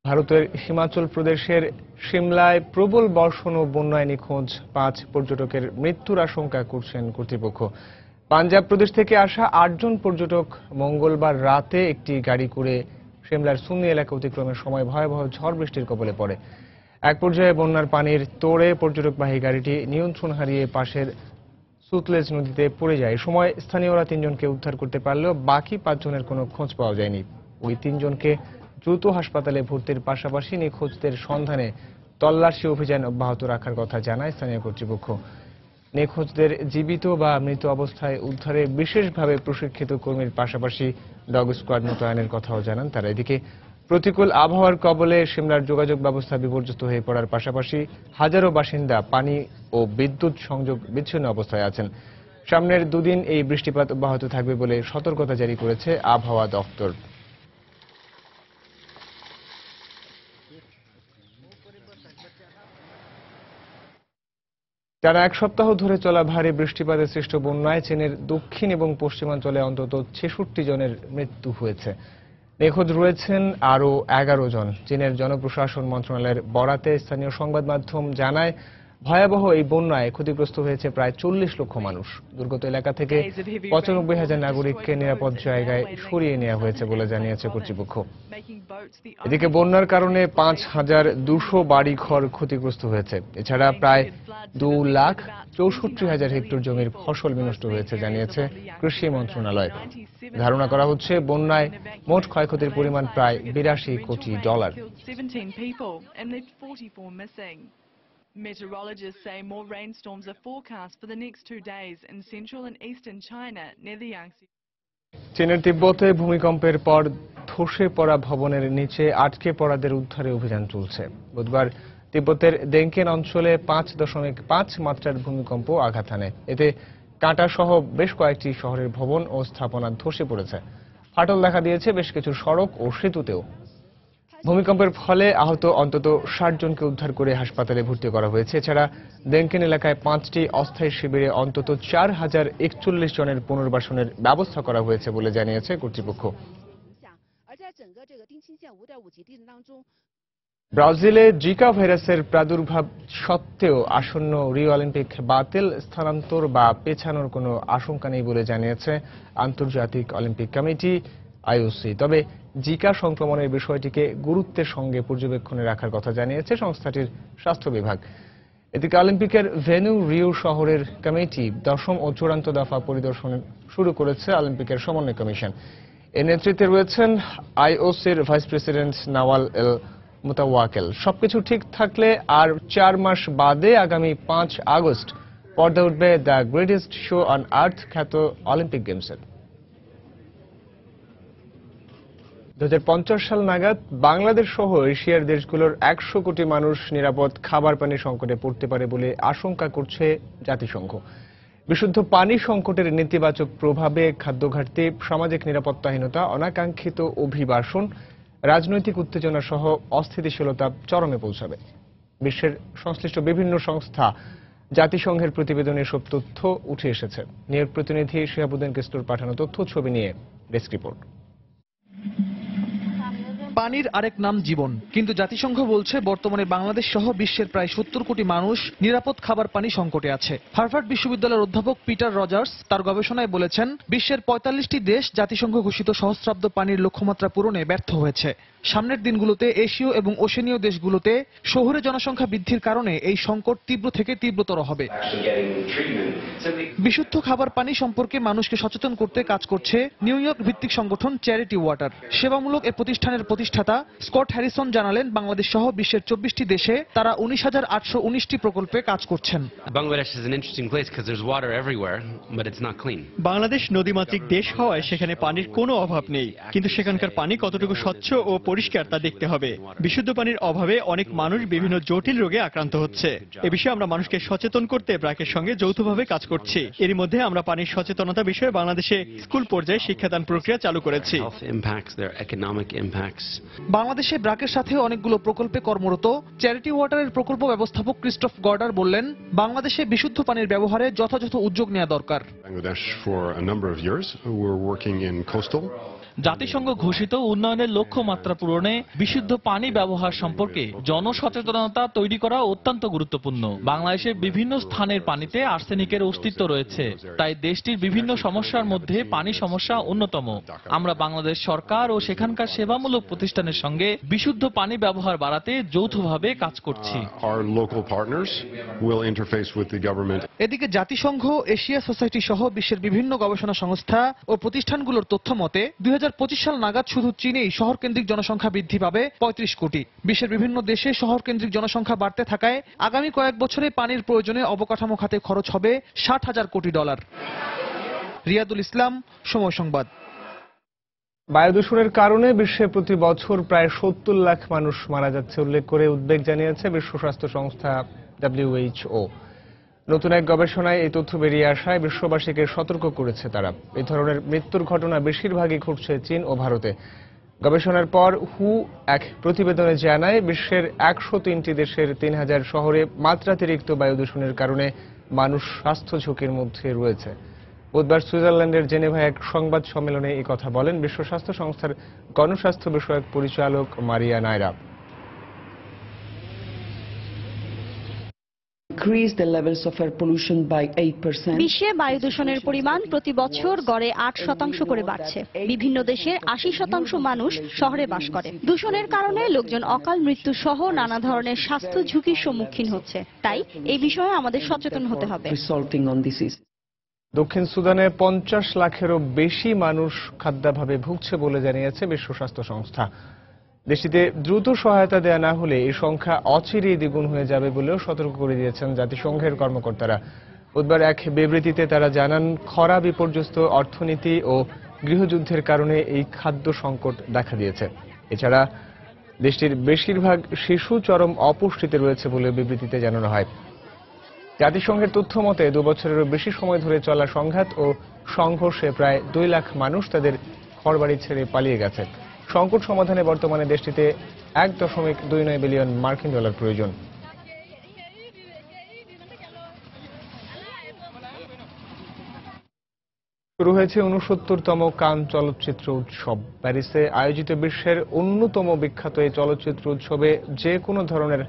ভারতের হিমাচল প্রদেশের সিমলায় প্রবল বর্ষণ ও বন্যায় নিখোঁজ 5 পর্যটকের মৃত্যুর আশঙ্কা করছেন কর্তৃপক্ষ। পাঞ্জাব প্রদেশ থেকে আসা 8 জন পর্যটক মঙ্গলবার রাতে একটি গাড়ি করে সিমলার সুন্নি এলাকা অতিক্রমের সময় ভয়াবহ ঝড় বৃষ্টির কবলে পড়ে। এক পর্যায়ে বন্যার পানির তোড়ে পর্যটকবাহী গাড়িটি নিয়ন্ত্রণ হারিয়ে পাশের সুতলেজ নদীতে পড়ে যায়। এই সময় স্থানীয়রা 3 জনকে উদ্ধার করতে পারলেও বাকি 5 জনের কোনো খোঁজ পাওয়া যায়নি। ওই 3 জনকে দ্রুত হাসপাতালে ভর্তির পাশাপাশি নিখোঁজদের সন্ধানে তল্লাশি অভিযান অব্যাহত রাখার কথা জানায় স্থানীয় কর্তৃপক্ষ। নিখোঁজদের জীবিত বা মৃত অবস্থায় উদ্ধারে বিশেষভাবে প্রশিক্ষিত কর্মীর পাশাপাশি ডগ স্কোয়াড মোতায়েনের কথাও জানান তারা। এদিকে প্রতিকূল আবহাওয়ার কবলে সিমলার যোগাযোগ ব্যবস্থা বিপর্যস্ত হয়ে পড়ার পাশাপাশি হাজারো বাসিন্দা পানি ও বিদ্যুৎ সংযোগ বিচ্ছিন্ন অবস্থায় আছেন। সামনের 2 দিন এই বৃষ্টিপাত অব্যাহত থাকবে বলে সতর্কতা জারি করেছে আবহাওয়া দপ্তর। টানা 1 সপ্তাহ ধরে চলা ভারী বৃষ্টিপাতে সৃষ্ট বন্যায় চীনের দক্ষিণ এবং পশ্চিমাঞ্চলে অন্তত 66 জনের মৃত্যু হয়েছে। নিখোঁজ রয়েছেন আরও 11 জন। চীনের জনপ্রশাসন মন্ত্রণালয়ের বরাতে স্থানীয় সংবাদ মাধ্যম জানায়, ভয়াবহ এই বন্যায় ক্ষতিগ্রস্ত হয়েছে প্রায় 40 লক্ষ মানুষ। দুর্গত এলাকা থেকে 95,000 নাগরিককে নিরাপদ জায়গায় সরিয়ে নেওয়া হয়েছে বলে জানিয়েছে কর্তৃপক্ষ। এদিকে বন্যার কারণে 5,200 বাড়িঘর ক্ষতিগ্রস্ত হয়েছে। এছাড়া প্রায় 2,64,000 হেক্টর জমির ফসল বিনষ্ট হয়েছে জানিয়েছে কৃষি মন্ত্রণালয়। ধারণা করা হচ্ছে বন্যায় মোট ক্ষয়ক্ষতির পরিমাণ প্রায় $82 কোটি। Meteorologists say more rainstorms are forecast for the next 2 days in central and eastern China near the Yangtze. চীনের তিব্বতে ভূমিকম্পের পর ধসে পড়া ভবনের নিচে আটকে পড়াদের উদ্ধারে অভিযান চলছে। বুধবার তিব্বতের দেংকেন অঞ্চলে 5.5 মাত্রার ভূমিকম্প আঘাত হানে। এতে কাঁটা সহ বেশ কয়েকটি শহরের ভবন ও স্থাপনা ধসে পড়েছে। ফাটল দেখা দিয়েছে বেশ কিছু সড়ক ও সেতুতেও। ভূমিকম্পের ফলে আহত অন্তত 60 জনকে উদ্ধার করে হাসপাতালে ভর্তি করা হয়েছে। এছাড়া দেংকেন এলাকায় 5টি অস্থায়ী শিবিরে অন্তত 4041 জনের পুনর্বাসনের ব্যবস্থা করা হয়েছে বলে জানিয়েছে কর্তৃপক্ষ। ব্রাজিলে জিকা ভাইরাসের প্রাদুর্ভাব সত্ত্বেও আসন্ন রিও অলিম্পিক বাতিল, স্থানান্তর বা পেছানোর কোনো আশঙ্কা নেই বলে জানিয়েছে আন্তর্জাতিক অলিম্পিক কমিটি IOC। তবে জিকা সংক্রমণের বিষয়টিকে গুরুত্বের সঙ্গে পর্যবেক্ষণে রাখার কথা জানিয়েছে সংস্থাটির স্বাস্থ্য বিভাগ। এদিকে অলিম্পিকের ভেন্যু রিও শহরের কমিটি 10ম ও চূড়ান্ত দফা পরিদর্শন শুরু করেছে অলিম্পিকের সমন্বয় কমিশন। এর নেতৃত্বে রয়েছেন IOCর ভাইস প্রেসিডেন্ট নাওয়াল এল মুতাওয়াকেল। সবকিছু ঠিক থাকলে আর 4 মাস বাদে আগামী 5 আগস্ট পর্দা উঠবে the greatest show on earth খ্যাত অলিম্পিক গেমসের। 2050 সাল নাগাদ বাংলাদেশ সহ এশিয়ার দেশগুলোর 100 কোটি মানুষ নিরাপদ খাবার পানির সংকটে পড়তে পারে বলে আশঙ্কা করছে জাতিসংঘ। বিশুদ্ধ পানি সংকটের নেতিবাচক প্রভাবে খাদ্য ঘাটতি, সামাজিক নিরাপত্তাহীনতা, অনাকাঙ্ক্ষিত অভিবাসন, রাজনৈতিক উত্তেজনা সহ অস্থিতিশীলতা চরমে পৌঁছাবে। বিশ্বের সংশ্লিষ্ট বিভিন্ন সংস্থা জাতিসংঘের প্রতিবেদনে এসব তথ্য উঠে এসেছে। নিউ ইয়র্ক প্রতিনিধি শিহাবুদ্দিন কিস্তুর পাঠানো তথ্য ছবি নিয়ে ডেস্ক রিপোর্ট। পানির আরেক নাম জীবন, কিন্তু জাতিসংঘ বলছে বর্তমানে বাংলাদেশ সহ বিশ্বের প্রায় 70 কোটি মানুষ নিরাপদ খাবার পানি সংকটে আছে। হার্ভার্ড বিশ্ববিদ্যালয়ের অধ্যাপক পিটার রজার্স তার গবেষণায় বলেছেন, বিশ্বের 45টি দেশ জাতিসংঘ ঘোষিত সহস্রাব্দ পানির লক্ষ্যমাত্রা পূরণে ব্যর্থ হয়েছে। সামনের দিনগুলোতে এশীয় এবং ওশেনীয় দেশগুলোতে শহুরে জনসংখ্যা বৃদ্ধির কারণে এই সংকট তীব্র থেকে তীব্রতর হবে। বিশুদ্ধ খাবার পানি সম্পর্কে মানুষকে সচেতন করতে কাজ করছে নিউ ইয়র্ক ভিত্তিক সংগঠন চ্যারিটি ওয়াটার। সেবামূলক এ প্রতিষ্ঠানের প্রতিষ্ঠাতা স্কট হ্যারিসন জানালেন, বাংলাদেশ সহ বিশ্বের 24টি দেশে তারা 19,819টি প্রকল্পে কাজ করছেন। বাংলাদেশ নদীমাতৃক দেশ হওয়ায় সেখানে পানির কোনো অভাব নেই, কিন্তু সেখানকার পানি কতটুকু স্বচ্ছ ও পরিষ্কার তা দেখতে হবে। বিশুদ্ধ পানির অভাবে অনেক মানুষ বিভিন্ন জটিল রোগে আক্রান্ত হচ্ছে। এ বিষয়ে আমরা মানুষকে সচেতন করতে ব্র্যাকের সঙ্গে যৌথভাবে কাজ করছি। এর মধ্যে আমরা পানির সচেতনতা বিষয়ে বাংলাদেশে স্কুল পর্যায়ে শিক্ষাদান প্রক্রিয়া চালু করেছি। বাংলাদেশে ব্র্যাকের সাথে অনেকগুলো প্রকল্পে কর্মরত চ্যারিটি ওয়াটারের প্রকল্প ব্যবস্থাপক ক্রিস্টোফ গর্ডার বললেন, বাংলাদেশে বিশুদ্ধ পানির ব্যবহারে যথাযথ উদ্যোগ নেওয়া দরকার। জাতিসংঘ ঘোষিত উন্নয়নের লক্ষ্যমাত্রা পূরণে বিশুদ্ধ পানি ব্যবহার সম্পর্কে জনসচেতনতা তৈরি করা অত্যন্ত গুরুত্বপূর্ণ। বাংলাদেশের বিভিন্ন স্থানের পানিতে আর্সেনিকের অস্তিত্ব রয়েছে, তাই দেশটির বিভিন্ন সমস্যার মধ্যে পানি সমস্যা অন্যতম। আমরা বাংলাদেশ সরকার ও সেখানকার সেবামূলক প্রতিষ্ঠানের সঙ্গে বিশুদ্ধ পানি ব্যবহার বাড়াতে যৌথভাবে কাজ করছি। এদিকে জাতিসংঘ, এশিয়া সোসাইটি সহ বিশ্বের বিভিন্ন গবেষণা সংস্থা ও প্রতিষ্ঠানগুলোর তথ্য মতে 2025 সাল নাগাদ শুধু চীনেই শহরকেন্দ্রিক জনসংখ্যা বৃদ্ধি পাবে 35 কোটি। বিশ্বের বিভিন্ন দেশে শহরকেন্দ্রিক জনসংখ্যা বাড়তে থাকায় আগামী কয়েক বছরে পানির প্রয়োজনে অবকাঠামো খাতে খরচ হবে $60,000 কোটি। রিয়াদুল ইসলাম, সময় সংবাদ। বায়ু দূষণের কারণে বিশ্বে প্রতি বছর প্রায় 70 লাখ মানুষ মারা যাচ্ছে উল্লেখ করে উদ্বেগ জানিয়েছে বিশ্ব স্বাস্থ্য সংস্থা WHO। নতুন এক গবেষণায় এই তথ্য বেরিয়ে আসায় বিশ্ববাসীকে সতর্ক করেছে তারা। এই ধরনের মৃত্যুর ঘটনা বেশিরভাগই ঘটছে চীন ও ভারতে। গবেষণার পর হু এক প্রতিবেদনে জানায় বিশ্বের 103টি দেশের 3000 শহরে মাত্রাতিরিক্ত বায়ু দূষণের কারণে মানুষ স্বাস্থ্য ঝুঁকির মধ্যে রয়েছে। বুধবার সুইজারল্যান্ডের জেনেভায় এক সংবাদ সম্মেলনে এই কথা বলেন বিশ্ব স্বাস্থ্য সংস্থার গণস্বাস্থ্য বিষয়ক পরিচালক মারিয়া নাইরা। বিশ্বে বায়ু দূষণের পরিমাণ প্রতি বছর গড়ে 8% করে বাড়ছে। বিভিন্ন দেশের 80% মানুষ শহরে বাস করে। দূষণের কারণে লোকজন অকাল মৃত্যু সহ নানা ধরনের স্বাস্থ্য ঝুঁকির সম্মুখীন হচ্ছে। তাই এই বিষয়ে আমাদের সচেতন হতে হবে। দক্ষিণ সুদানে 50 লাখেরও বেশি মানুষ খাদ্যাভাবে ভুগছে বলে জানিয়েছে বিশ্ব স্বাস্থ্য সংস্থা। দেশটিতে দ্রুত সহায়তা দেয়া না হলে এই সংখ্যা অচিরেই দ্বিগুণ হয়ে যাবে বলেও সতর্ক করে দিয়েছেন জাতিসংঘের কর্মকর্তারা। বুধবার এক বিবৃতিতে তারা জানান, খরা, বিপর্যস্ত অর্থনীতি ও গৃহযুদ্ধের কারণে এই খাদ্য সংকট দেখা দিয়েছে। এছাড়া দেশটির বেশিরভাগ শিশু চরম অপুষ্টিতে রয়েছে বলে বিবৃতিতে জানানো হয়। জাতিসংঘের তথ্য মতে 2 বছরেরও বেশি সময় ধরে চলা সংঘাত ও সংঘর্ষে প্রায় 2 লাখ মানুষ তাদের ঘরবাড়ি ছেড়ে পালিয়ে গেছে। সংকট সমাধানে বর্তমানে দেশটিতে $1.29 বিলিয়ন প্রয়োজন। শুরু হয়েছে 69তম কান চলচ্চিত্র উৎসব। প্যারিসে আয়োজিত বিশ্বের অন্যতম বিখ্যাত এই চলচ্চিত্র উৎসবে যে কোনো ধরনের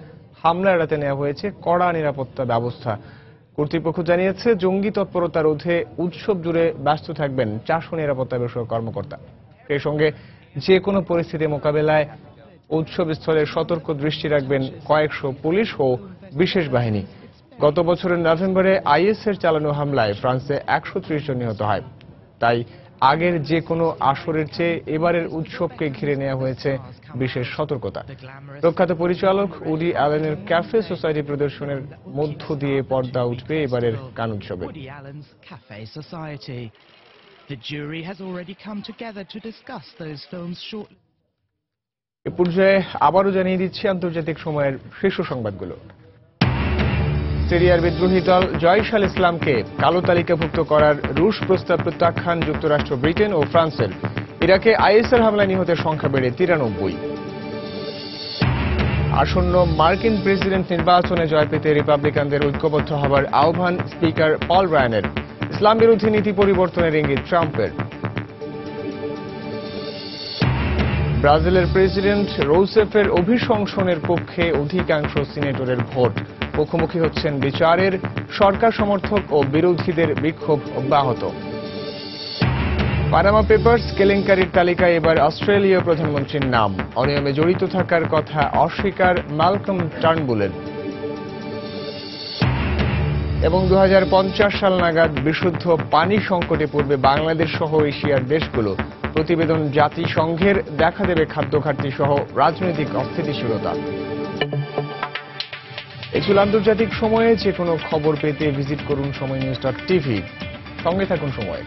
হামলা এড়াতে নেওয়া হয়েছে কড়া নিরাপত্তা ব্যবস্থা। কর্তৃপক্ষ জানিয়েছে, জঙ্গি তৎপরতা রোধে উৎসব জুড়ে ব্যস্ত থাকবেন 400 নিরাপত্তা বিষয়ক কর্মকর্তা। সেই সঙ্গে যে কোনো পরিস্থিতি মোকাবেলায় উৎসবস্থলে সতর্ক দৃষ্টি রাখবেন কয়েকশো পুলিশ ও বিশেষ বাহিনী। গত বছরের নভেম্বরে আইএসের চালানো হামলায় ফ্রান্সে 130 জন নিহত হয়। তাই আগের যে কোনো আসরের চেয়ে এবারের উৎসবকে ঘিরে নেওয়া হয়েছে বিশেষ সতর্কতা। প্রখ্যাত পরিচালক উডি অ্যালেনের ক্যাফে সোসাইটি প্রদর্শনের মধ্য দিয়ে পর্দা উঠবে এবারের কান উৎসবে। এ পর্যায়ে আবারও জানিয়ে দিচ্ছি আন্তর্জাতিক সময়ের শীর্ষ সংবাদগুলো। সিরিয়ার বিদ্রোহী দল জয়শ আল ইসলামকে কালো তালিকাভুক্ত করার রুশ প্রস্তাব প্রত্যাখ্যান যুক্তরাষ্ট্র, ব্রিটেন ও ফ্রান্সের। ইরাকে আইএসের হামলায় নিহতের সংখ্যা বেড়ে 93। আসন্ন মার্কিন প্রেসিডেন্ট নির্বাচনে জয় পেতে রিপাবলিকানদের ঐক্যবদ্ধ হবার আহ্বান স্পিকার পল রায়ানের। ইসলাম বিরোধী নীতি পরিবর্তনের ইঙ্গিত ট্রাম্পের। ব্রাজিলের প্রেসিডেন্ট রৌসেফের অভিশংসনের পক্ষে অধিকাংশ সিনেটরের ভোট। মুখোমুখি হচ্ছেন বিচারের। সরকার সমর্থক ও বিরোধীদের বিক্ষোভ অব্যাহত। পানামা পেপারস কেলেঙ্কারির তালিকায় এবার অস্ট্রেলীয় প্রধানমন্ত্রীর নাম। অনিয়মে জড়িত থাকার কথা অস্বীকার ম্যালকম টার্নবুলের। এবং 2050 সাল নাগাদ বিশুদ্ধ পানি সংকটে পড়বে বাংলাদেশ সহ এশিয়ার দেশগুলো। প্রতিবেদন জাতিসংঘের, দেখা দেবে খাদ্য ঘাটতি সহ রাজনৈতিক অস্থিতিশীলতা। এই ছিল আন্তর্জাতিক সময়ে। যে কোনো খবর পেতে ভিজিট করুন সময়নিউজ.tv। সঙ্গে থাকুন সময়।